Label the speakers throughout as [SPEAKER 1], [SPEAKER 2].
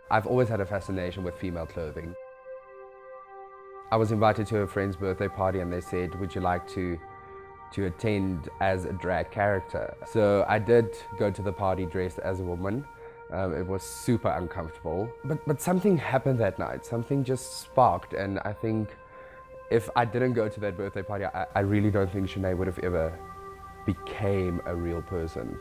[SPEAKER 1] I've always had a fascination with female clothing. I was invited to a friend's birthday party and they said, would you like to attend as a drag character? So I did go to the party dressed as a woman. It was super uncomfortable. But something happened that night. Something just sparked, and I think if I didn't go to that birthday party, I really don't think Shenay would have ever became a real person.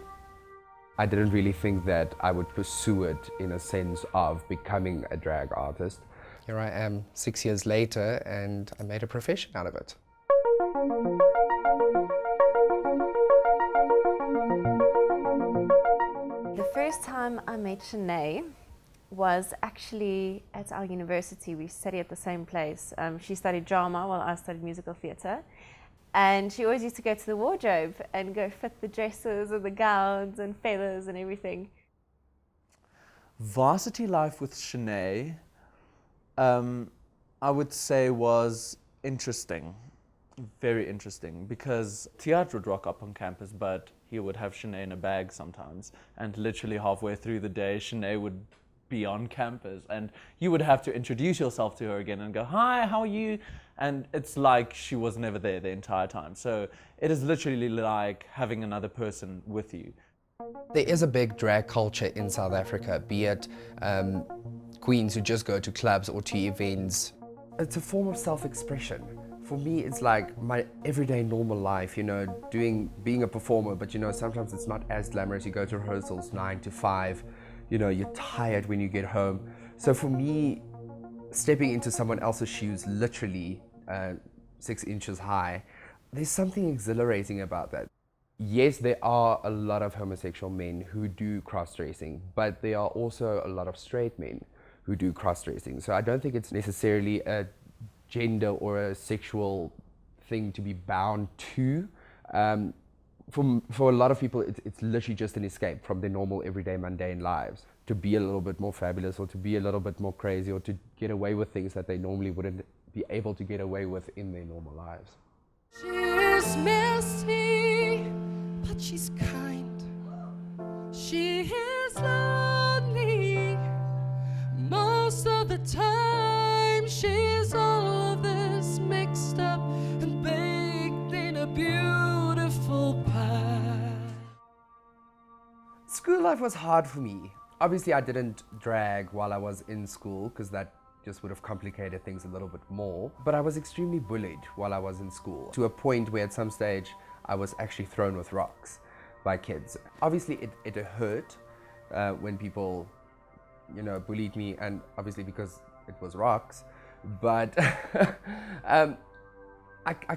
[SPEAKER 1] I didn't really think that I would pursue it in a sense of becoming a drag artist. Here I am 6 years later and I made a profession out of it.
[SPEAKER 2] The first time I met Shenay was actually at our university. We studied at the same place. She studied drama while I studied musical theatre. And she always used to go to the wardrobe and go fit the dresses and the gowns and feathers and everything.
[SPEAKER 3] Varsity life with Shenay, I would say was interesting, very interesting, because Thiart would rock up on campus, but he would have Shenay in a bag sometimes, and literally halfway through the day, Shenay would be on campus, and you would have to introduce yourself to her again and go, hi, how are you? And it's like she was never there the entire time. So it is literally like having another person with you.
[SPEAKER 1] There is a big drag culture in South Africa, be it queens who just go to clubs or to events. It's a form of self-expression. For me, it's like my everyday normal life, you know, being a performer, but you know, sometimes it's not as glamorous. You go to rehearsals 9 to 5, you know, you're tired when you get home. So for me, stepping into someone else's shoes, literally 6 inches high, there's something exhilarating about that. Yes, there are a lot of homosexual men who do cross-dressing, but there are also a lot of straight men who do cross-dressing. So I don't think it's necessarily a gender or a sexual thing to be bound to. For a lot of people, it's literally just an escape from their normal, everyday, mundane lives. To be a little bit more fabulous, or to be a little bit more crazy, or to get away with things that they normally wouldn't be able to get away with in their normal lives.
[SPEAKER 4] She's messy, but she's kind. She is lonely most of the time. She's all of this mixed up and baked in a beautiful pie.
[SPEAKER 1] School life was hard for me. Obviously, I didn't drag while I was in school because that just would have complicated things a little bit more. But I was extremely bullied while I was in school, to a point where at some stage I was actually thrown with rocks by kids. Obviously, it hurt when people, you know, bullied me, and obviously because it was rocks. But I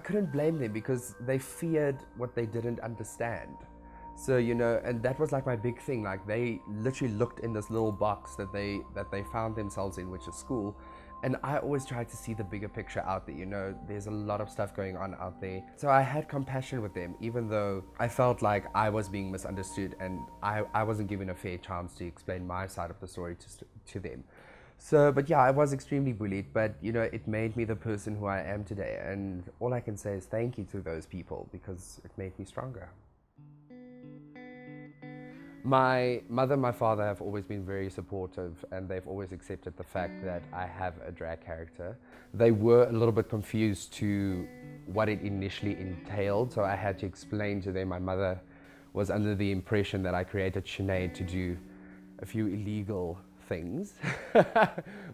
[SPEAKER 1] couldn't blame them because they feared what they didn't understand. So, you know, and that was like my big thing. Like, they literally looked in this little box that they found themselves in, which is school. And I always tried to see the bigger picture out there. You know, there's a lot of stuff going on out there. So I had compassion with them, even though I felt like I was being misunderstood and I wasn't given a fair chance to explain my side of the story to them. So, but yeah, I was extremely bullied, but you know, it made me the person who I am today. And all I can say is thank you to those people, because it made me stronger. My mother and my father have always been very supportive, and they've always accepted the fact that I have a drag character. They were a little bit confused to what it initially entailed, so I had to explain to them. My mother was under the impression that I created Shenay to do a few illegal things,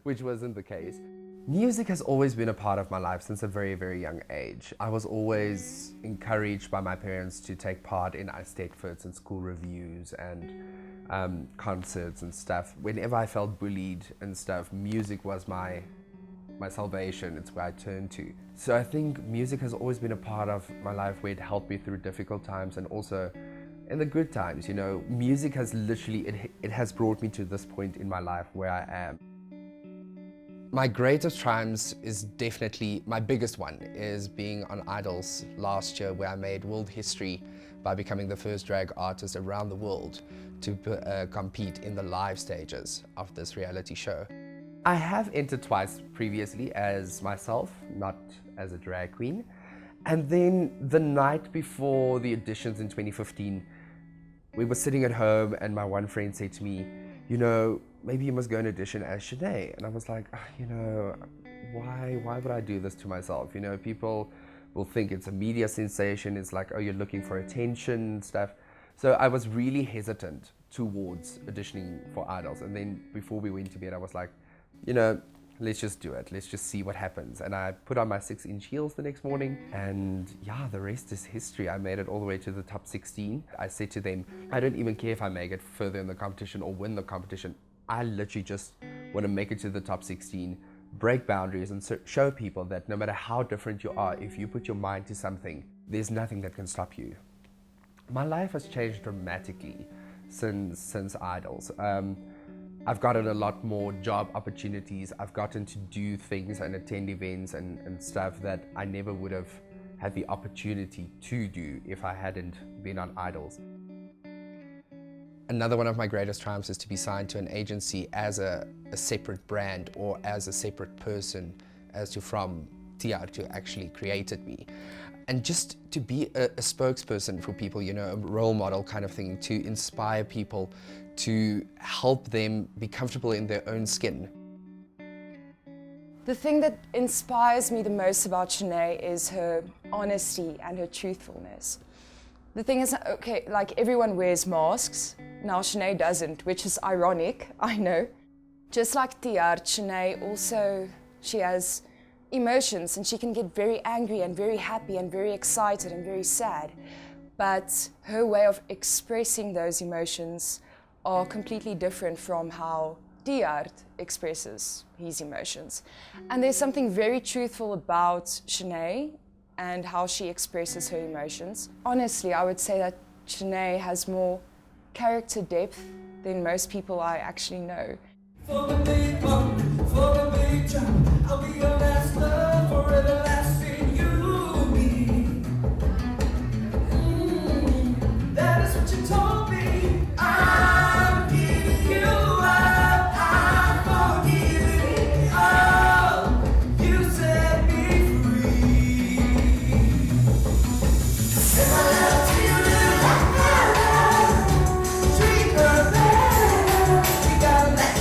[SPEAKER 1] which wasn't the case. Music has always been a part of my life since a very, very young age. I was always encouraged by my parents to take part in state fits and school reviews and concerts and stuff. Whenever I felt bullied and stuff, music was my salvation. It's where I turned to. So I think music has always been a part of my life where it helped me through difficult times and also in the good times. You know, music has literally, it has brought me to this point in my life where I am. My greatest triumphs is definitely, my biggest one is being on IDOLS last year, where I made world history by becoming the first drag artist around the world to compete in the live stages of this reality show. I have entered twice previously as myself, not as a drag queen. And then the night before the auditions in 2015, we were sitting at home and my one friend said to me, you know, maybe you must go and audition as Shenay. And I was like, you know, why would I do this to myself? You know, people will think it's a media sensation. It's like, oh, you're looking for attention and stuff. So I was really hesitant towards auditioning for Idols. And then before we went to bed, I was like, you know, let's just do it. Let's just see what happens. And I put on my 6-inch heels the next morning, and yeah, the rest is history. I made it all the way to the top 16. I said to them, I don't even care if I make it further in the competition or win the competition. I literally just want to make it to the top 16, break boundaries, and show people that no matter how different you are, if you put your mind to something, there's nothing that can stop you. My life has changed dramatically since Idols. I've gotten a lot more job opportunities. I've gotten to do things and attend events and stuff that I never would have had the opportunity to do if I hadn't been on Idols. Another one of my greatest triumphs is to be signed to an agency as a separate brand or as a separate person, as to from Thiart, who actually created me. And just to be a spokesperson for people, you know, a role model kind of thing, to inspire people, to help them be comfortable in their own skin.
[SPEAKER 5] The thing that inspires me the most about Shenay is her honesty and her truthfulness. The thing is, okay, like everyone wears masks, now Shenay doesn't, which is ironic, I know. Just like Thiart, Shenay also, she has emotions, and she can get very angry and very happy and very excited and very sad. But her way of expressing those emotions are completely different from how Thiart expresses his emotions. And there's something very truthful about Shenay and how she expresses her emotions. Honestly, I would say that Shenay has more character depth than most people I actually know.
[SPEAKER 6] For the big one, for the big job, I'll be your last love, forever lasting, you me. That is what you told me. I'm giving you up, I'm forgiving all. You set me free. And my love to you, treat her better. We gotta let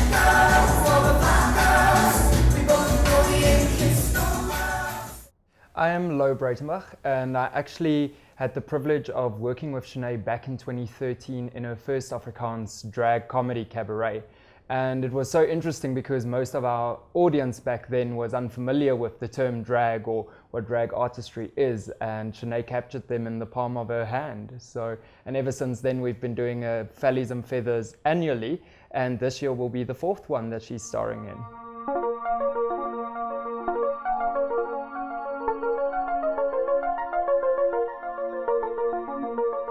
[SPEAKER 7] I am Lo Breitenbach, and I actually had the privilege of working with Shenay back in 2013 in her first Afrikaans drag comedy cabaret. And it was so interesting because most of our audience back then was unfamiliar with the term drag or what drag artistry is, and Shenay captured them in the palm of her hand. And ever since then we've been doing Valleys and Feathers annually, and this year will be the 4th one that she's starring in.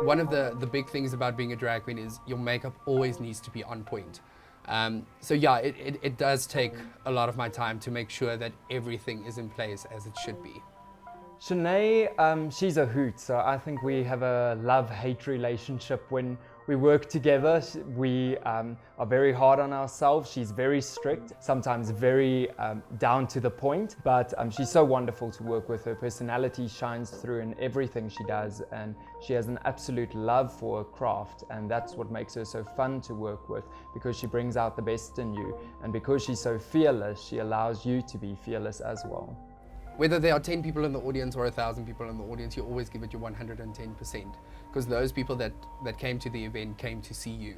[SPEAKER 1] One of the big things about being a drag queen is your makeup always needs to be on point. So yeah, it does take a lot of my time to make sure that everything is in place as it should be.
[SPEAKER 7] Shenay, she's a hoot, so I think we have a love-hate relationship when we work together. We are very hard on ourselves. She's very strict, sometimes very down to the point, but she's so wonderful to work with. Her personality shines through in everything she does, and she has an absolute love for her craft, and that's what makes her so fun to work with, because she brings out the best in you, and because she's so fearless, she allows you to be fearless as well.
[SPEAKER 1] Whether there are 10 people in the audience or 1,000 people in the audience, you always give it your 110%, because those people that came to the event came to see you.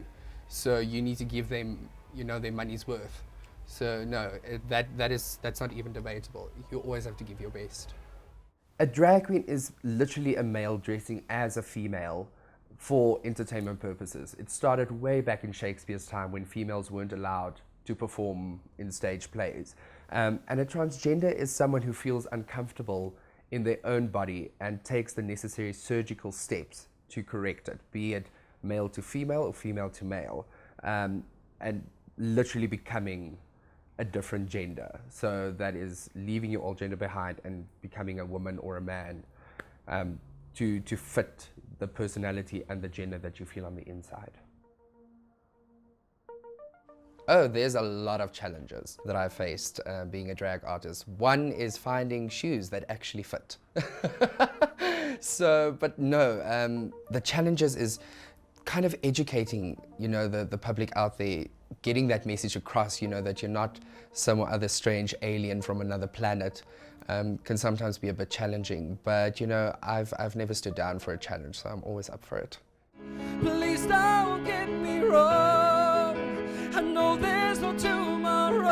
[SPEAKER 1] So you need to give them, you know, their money's worth. So no, that's not even debatable. You always have to give your best. A drag queen is literally a male dressing as a female for entertainment purposes. It started way back in Shakespeare's time when females weren't allowed to perform in stage plays. And a transgender is someone who feels uncomfortable in their own body and takes the necessary surgical steps to correct it, be it male to female or female to male, and literally becoming a different gender. So that is leaving your old gender behind and becoming a woman or a man to fit the personality and the gender that you feel on the inside. Oh, there's a lot of challenges that I've faced being a drag artist. One is finding shoes that actually fit. But no, the challenges is kind of educating, you know, the public out there, getting that message across, you know, that you're not some other strange alien from another planet, can sometimes be a bit challenging. But, you know, I've never stood down for a challenge, so I'm always up for it.
[SPEAKER 6] Please don't get me wrong, I know there's no tomorrow.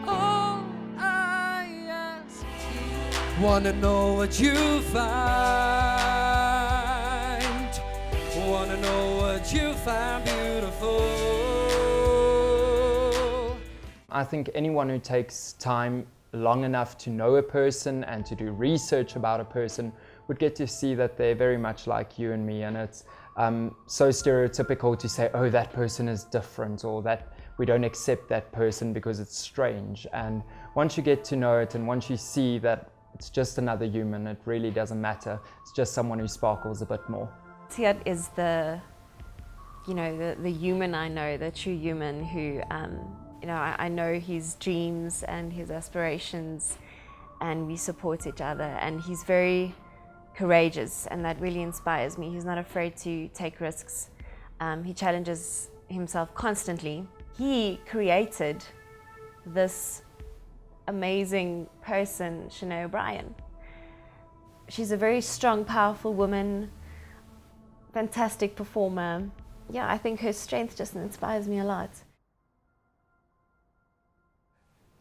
[SPEAKER 6] All I ask is, wanna know what you find, wanna know what you find beautiful.
[SPEAKER 7] I think anyone who takes time long enough to know a person and to do research about a person would get to see that they're very much like you and me, and it's so stereotypical to say, oh, that person is different, or that we don't accept that person because it's strange. And once you get to know it and once you see that it's just another human, it really doesn't matter. It's just someone who sparkles a bit more.
[SPEAKER 2] Thiart is the human I know, the true human who, I know his dreams and his aspirations, and we support each other, and he's very courageous, and that really inspires me. He's not afraid to take risks. He challenges himself constantly. He created this amazing person, Shenay O'Brien. She's a very strong, powerful woman, fantastic performer. Yeah, I think her strength just inspires me a lot.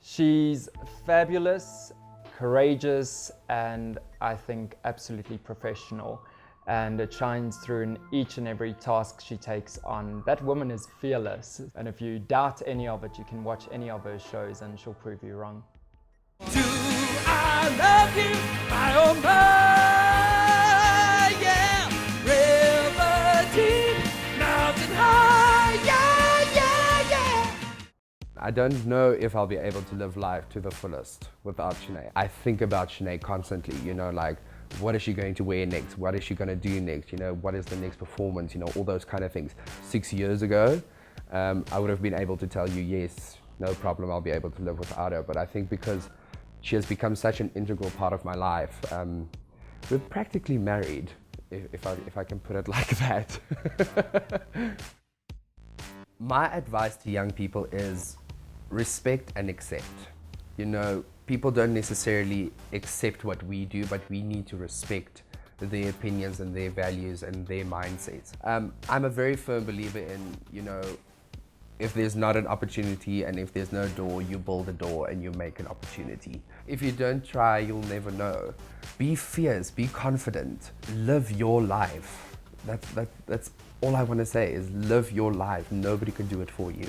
[SPEAKER 7] She's fabulous, courageous, and I think absolutely professional. And it shines through in each and every task she takes on. That woman is fearless. And if you doubt any of it, you can watch any of her shows and she'll prove you wrong.
[SPEAKER 6] Do I love you, my oh my, yeah. River deep, mountain high, yeah, yeah, yeah.
[SPEAKER 1] I don't know if I'll be able to live life to the fullest without Shenay. I think about Shenay constantly, you know, like, what is she going to wear next? What is she going to do next? You know, what is the next performance? You know, all those kind of things. 6 years ago, I would have been able to tell you, yes, no problem, I'll be able to live without her. But I think because she has become such an integral part of my life, we're practically married, if I can put it like that. My advice to young people is respect and accept. You know, people don't necessarily accept what we do, but we need to respect their opinions and their values and their mindsets. I'm a very firm believer in, you know, if there's not an opportunity and if there's no door, you build a door and you make an opportunity. If you don't try, you'll never know. Be fierce, be confident, live your life. That's all I want to say is live your life. Nobody can do it for you.